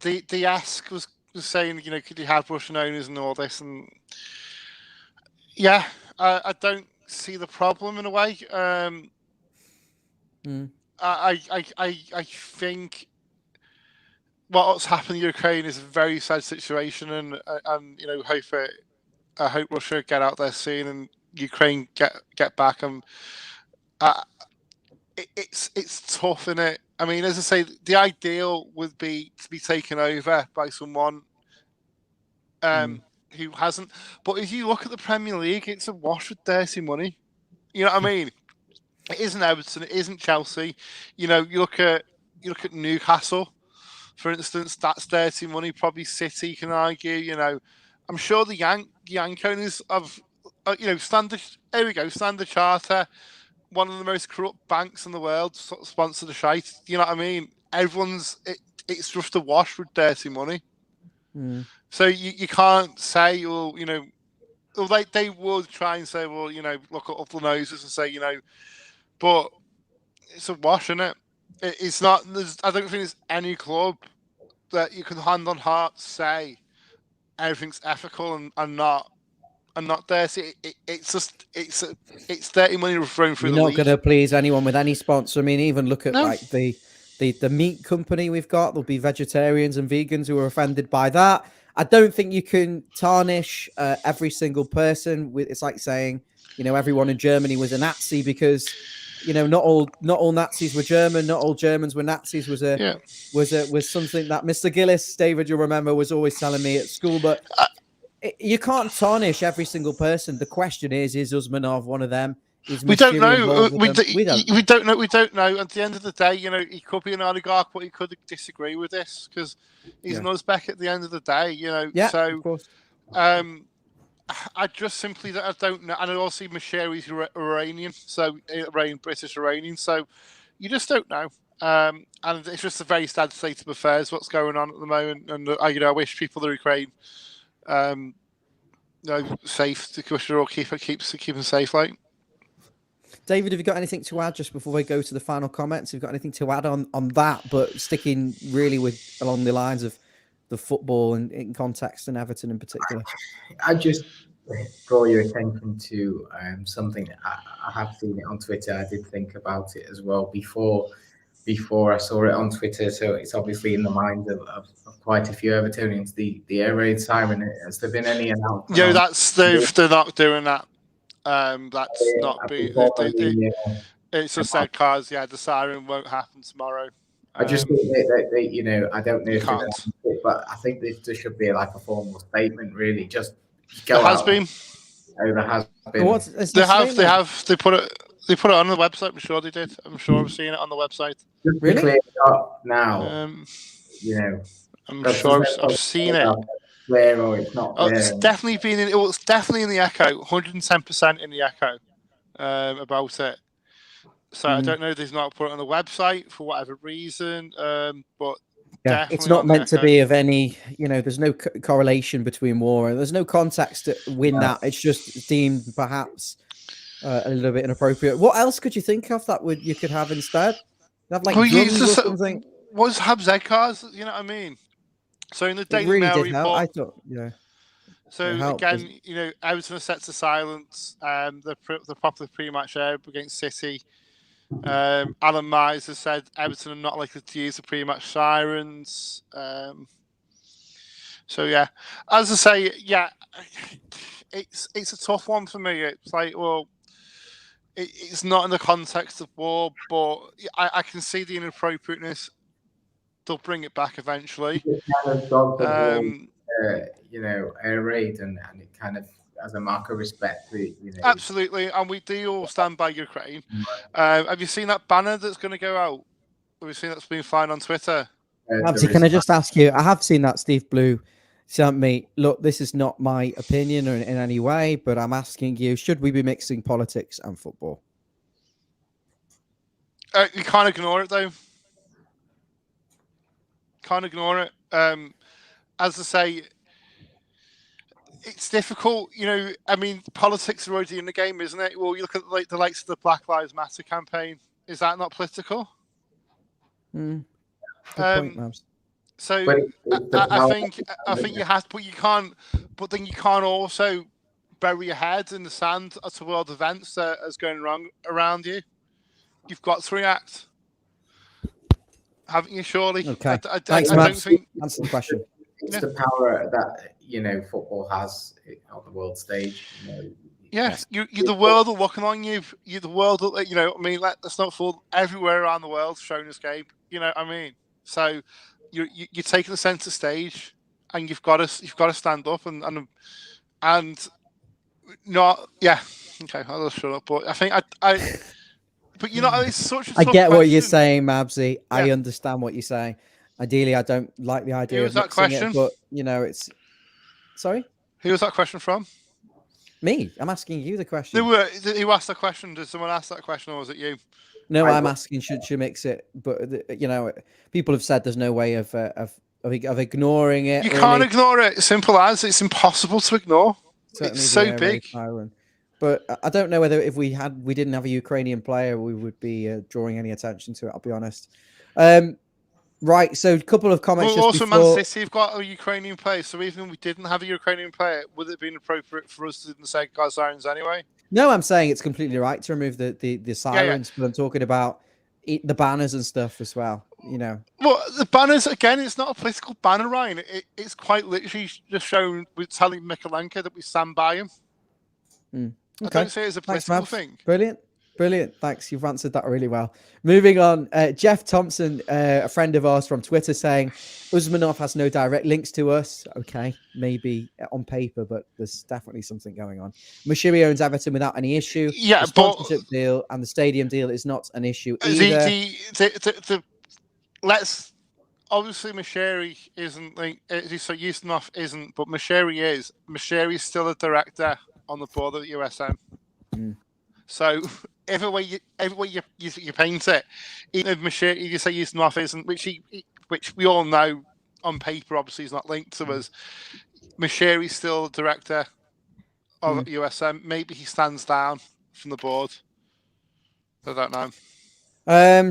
the ask was saying, could you have Russian owners and all this, and yeah, I don't see the problem in a way. I think what's happened in Ukraine is a very sad situation, and I hope Russia get out there soon and Ukraine get back. And it's tough, isn't it? I mean, as I say, the ideal would be to be taken over by someone who hasn't. But if you look at the Premier League, it's a wash with dirty money. You know what I mean? It isn't Everton. It isn't Chelsea. You look at Newcastle, for instance. That's dirty money. Probably City, you can argue. I'm sure the Yank owners of Standard. Here we go. Standard Charter, one of the most corrupt banks in the world, sponsor the shite. You know what I mean? It's just a wash with dirty money. So you can't say, well, they would try and say, well, look up the noses and say, but it's a wash, isn't it? It's not. I don't think there's any club that you can hand on heart say everything's ethical and not dirty. It's dirty money thrown through. You're not going to please anyone with any sponsor. I mean, even look at like the meat company we've got. There'll be vegetarians and vegans who are offended by that. I don't think you can tarnish every single person. It's like saying, everyone in Germany was a Nazi, because, not all Nazis were German, not all Germans were Nazis. Was something that Mr. Gillis, David, you'll remember, was always telling me at school. But you can't tarnish every single person. The question is Usmanov one of them? We don't know. We don't know. We don't know. At the end of the day, he could be an oligarch, but he could disagree with this because he's an Uzbek at the end of the day. Yeah, so of course. I just simply I don't know. And I also see Mashiri's Iranian, so British Iranian. So you just don't know. And it's just a very sad state of affairs what's going on at the moment. And I wish people in Ukraine safe. The commissioner will keep them safe, like. David, have you got anything to add just before we go to the final comments? Have you got anything to add on that, but sticking really along the lines of the football and in context and Everton in particular? I just draw your attention to something. I have seen it on Twitter. I did think about it as well before I saw it on Twitter. So it's obviously in the minds of quite a few Evertonians. The air raid siren. Has there been any announcement? Yeah, they're not doing that. That's not be. It's just said cars. Yeah, the siren won't happen tomorrow. I just think that I don't know if can't. But I think there should be like a formal statement. Really, just go. There has been. Oh, there has been. They put it on the website. I'm sure they did. I'm sure I've seen it on the website. Just really? Clear it up now. I'm sure I've seen it. Where or it's not. It's definitely been in. It's definitely in the Echo. 110% in the Echo about it. So I don't know if they've not put it on the website for whatever reason. But it's not meant to be of any. There's no correlation between war, and there's no context to win that. It's just deemed perhaps a little bit inappropriate. What else could you think of that you could have instead? Have like drums or something. Was Habs cars? You know what I mean? So in the Daily Mail report, I thought, So again, Everton are set to silence. The popular pre-match air against City. Alan Mize has said Everton are not likely to use the pre-match sirens. So yeah, as I say, it's a tough one for me. It's like, it's not in the context of war, but I can see the inappropriateness. They'll bring it back eventually. Air raid and it kind of as a mark of respect. Absolutely, and we do all stand by Ukraine. Have you seen that banner that's going to go out? Have you seen that's been flying on Twitter? Babsy, can I just ask you? I have seen that. Steve Blue sent me. Look, this is not my opinion in any way, but I'm asking you: should we be mixing politics and football? You can't ignore it, though. Can't ignore it. As I say, it's difficult. I mean, politics are already in the game, isn't it? Well, you look at the likes of the Black Lives Matter campaign. Is that not political? Good point, so I think you have to, but you can't. But then you can't also bury your head in the sand to world events that is going wrong around you. You've got to react. Haven't you, surely? Okay. I Thanks, don't think answer the question. It's the power that football has on the world stage. Yes, you the world are looking on you. You the world, I mean, let's not fool. Everywhere around the world showing this game. You know what I mean? So you're taking the centre stage, and you've got to stand up and not. Yeah, okay, I'll just shut up. But I think But it's such a tough I get what you're question. saying, Mabsy. Yeah. I understand what you're saying. Ideally, I don't like the idea of mixing it, but it's. Sorry. Who was that question from? Me. I'm asking you the question. Who asked that question? Did someone ask that question, or was it you? No, I'm asking should you mix it, but people have said there's no way of ignoring it. You can't ignore it. Simple as it's impossible to ignore. Certainly it's so big. But I don't know whether if we didn't have a Ukrainian player, we would be drawing any attention to it. I'll be honest. Right, so a couple of comments. Well, also, Man City have got a Ukrainian player, so even if we didn't have a Ukrainian player, would it have been appropriate for us to say sirens anyway? No, I'm saying it's completely right to remove the sirens, but I'm talking about the banners and stuff as well. You know. Well, the banners again. It's not a political banner, Ryan. It's quite literally just showing. We're telling Mikalenko that we stand by him. Okay. I don't say it's a political thing. Brilliant. Thanks. You've answered that really well. Moving on, Jeff Thompson, a friend of ours from Twitter, saying Usmanov has no direct links to us. Okay, maybe on paper, but there's definitely something going on. Mashiri owns Everton without any issue. Yeah, the sponsorship deal and the stadium deal is not an issue either. Let's obviously Mashiri isn't like so Usmanov isn't, but Mashiri is. Mashiri is still a director on the board of the USM. So every way you paint it, even if Mashiri, you say Usmanov isn't, which we all know on paper obviously is not linked to us. Mashiri's still the director of USM. Maybe he stands down from the board. I don't know.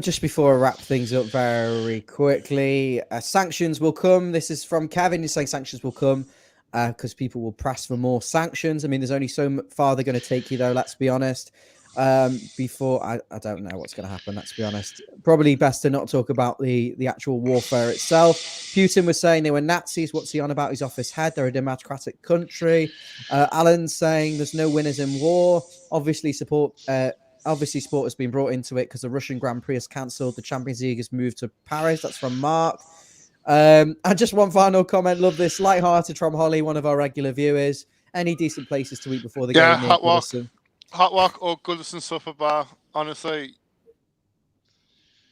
Just before I wrap things up very quickly, sanctions will come. This is from Kevin. He's saying sanctions will come because people will press for more sanctions. I mean, there's only so far they're going to take you, though. Let's be honest. Before I don't know what's going to happen. Let's be honest. Probably best to not talk about the actual warfare itself. Putin was saying they were Nazis. What's he on about? He's off his head. They're a democratic country. Alan's saying there's no winners in war. Obviously, sport has been brought into it because the Russian Grand Prix has cancelled. The Champions League has moved to Paris. That's from Mark. And just one final comment. Love this. Lighthearted from Holly, one of our regular viewers. Any decent places to eat before the game? Yeah, Hot Walk or Goodison Supper Bar. Honestly.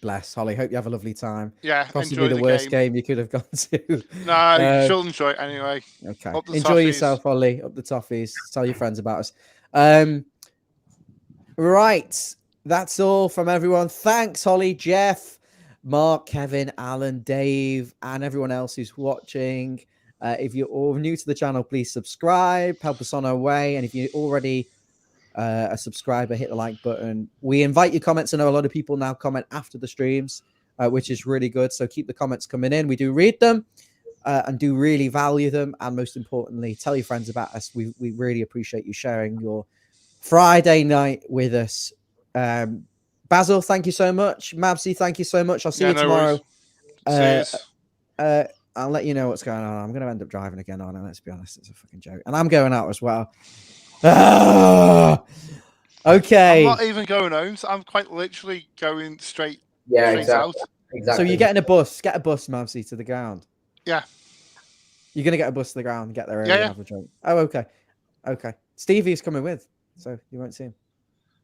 Bless, Holly. Hope you have a lovely time. Yeah, possibly the worst game you could have gone to. No, you should enjoy it anyway. Okay. Enjoy yourself, Holly. Up the toffees. Tell your friends about us. Right. That's all from everyone. Thanks, Holly, Jeff, Mark, Kevin, Alan, Dave, and everyone else who's watching. If you're all new to the channel, please subscribe. Help us on our way. And if you're already a subscriber, hit the like button. We invite your comments. I know a lot of people now comment after the streams, which is really good. So keep the comments coming in. We do read them and do really value them. And most importantly, tell your friends about us. We really appreciate you sharing your Friday night with us. Basil, thank you so much. Mabsy, thank you so much. I'll see you tomorrow. I'll let you know what's going on. I'm going to end up driving again on, and let's be honest, it's a fucking joke. And I'm going out as well. Okay. I'm not even going home. So I'm quite literally going straight out. So you're getting a bus. Get a bus, Mavsy, to the ground. Yeah. You're going to get a bus to the ground and get there early and have a drink. Oh, okay. Okay. Stevie's coming with, so you won't see him.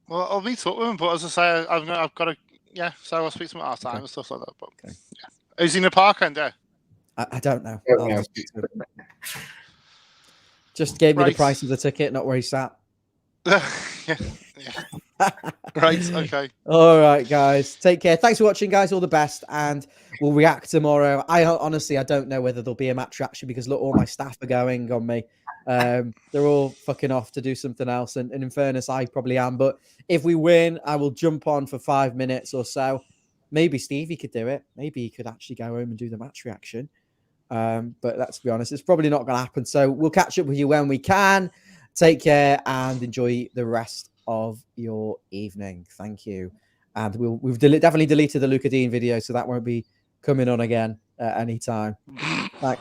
Well, I'll meet up with him, but as I say, I've got to, so I'll speak to him at our time and stuff like that. But is he in the park end there? I don't know. Just gave me the price of the ticket, not where he sat. Right, okay. All right, guys. Take care. Thanks for watching, guys. All the best. And we'll react tomorrow. I don't know whether there'll be a match reaction because look, all my staff are going on me. They're all fucking off to do something else. And in fairness, I probably am. But if we win, I will jump on for 5 minutes or so. Maybe Stevie could do it. Maybe he could actually go home and do the match reaction. But let's be honest, it's probably not going to happen. So we'll catch up with you when we can. Take care and enjoy the rest of your evening. Thank you. And we've definitely deleted the Luca Dean video, so that won't be coming on again at any time. Bye.